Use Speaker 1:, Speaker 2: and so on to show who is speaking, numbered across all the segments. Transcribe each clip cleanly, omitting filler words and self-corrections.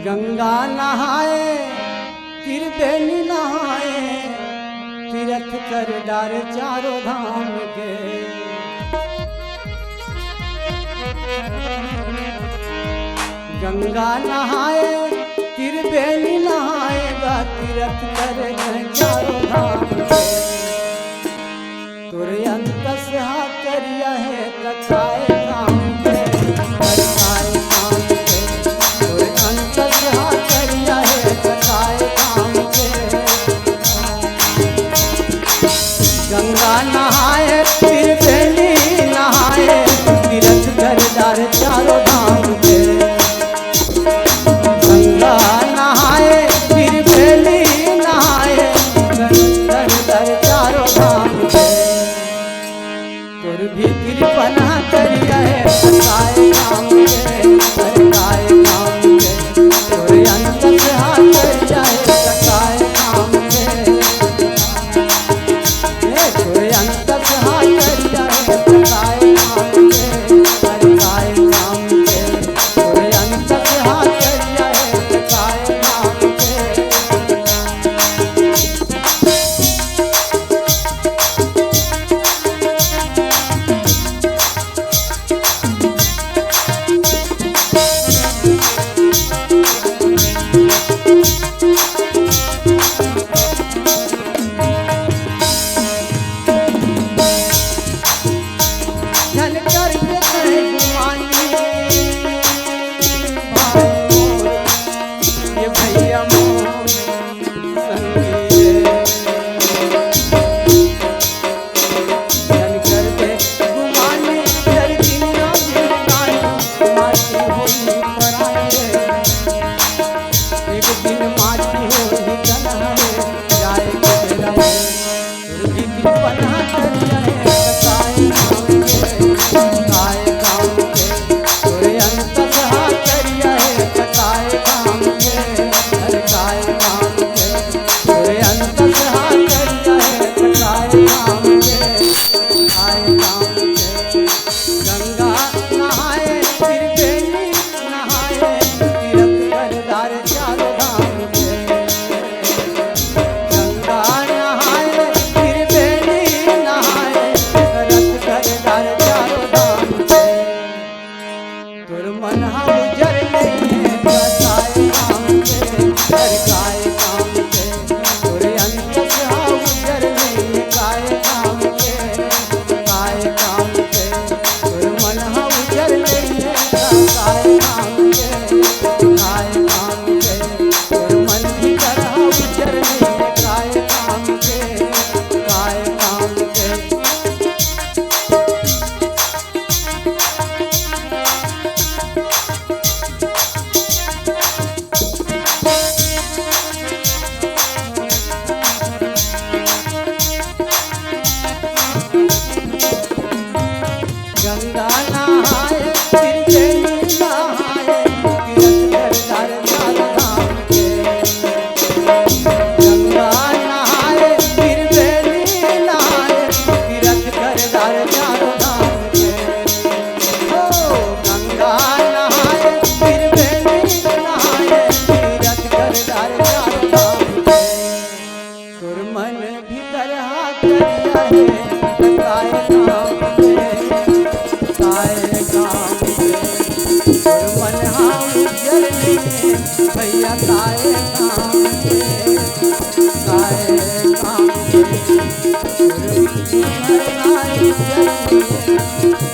Speaker 1: गंगा नहाए त्रिवेणी नहाए तीर्थ कर डारे चारों धाम के। गंगा नहाए त्रिवेणी नहाएगा तीर्थ कर चारों धाम के। तुर अंत से करिया है कथाए काम के कथाए काम के। तुर अंत से करिया है कथाए काम के। गंगा नहाए त्रिवेणी नहाए तीर्थ कर डार चारों धाम के। गंगा नहाए त्रिवेणी नहाए तीर्थ कर डार चारों धाम के। तुर भी कृपना करिया है कथाए काम के कथाए काम के। तुर अंत से करिया है कथाए काम के। तुर अंत से करिया है कथाए काम के कथाए काम के। तुर अंत से करिया है कथाए काम के। गंगा नहाए त्रिवेणी नहाए तीर्थ कर डार चारों धाम के। गंगा नहाए त्रिवेणी नहाए तीर्थ कर डार चारों धाम के। ओ गंगा नहाए त्रिवेणी नहाए तीर्थ कर डार चारों धाम के। तुर मन भीतर करिया है कथाए काम के कथाए काम के। तुर मन उजर भैया काए काम के काए काम के। तुर मन उजर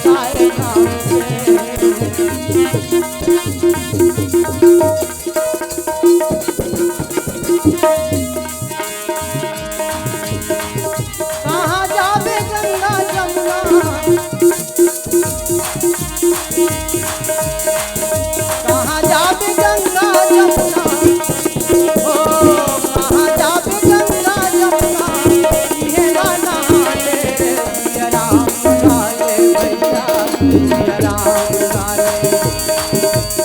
Speaker 1: काए काम के। कहाँ जावे गंगा जमुना कहाँ जावे गंगा जमुना। ओ कहाँ जावे गंगा जमुना। ये गाना ले सिया राम गाले भैया सिया राम गाले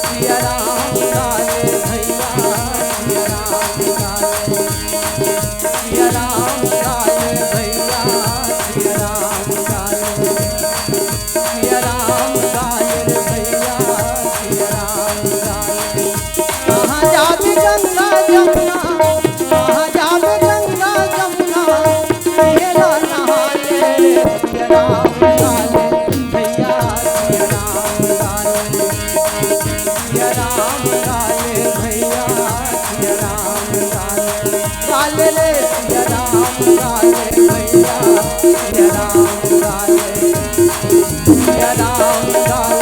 Speaker 1: सिया राम गाले भैया गंगा जमुना, कहाँ जावे गंगा जमुना, पियला नहाले सिया राम लाले भैया सिया राम लाले, सिया राम लाले भैया सिया राम लाले, लाले ले सिया राम लाले भैया सिया राम लाले, सिया राम लाले।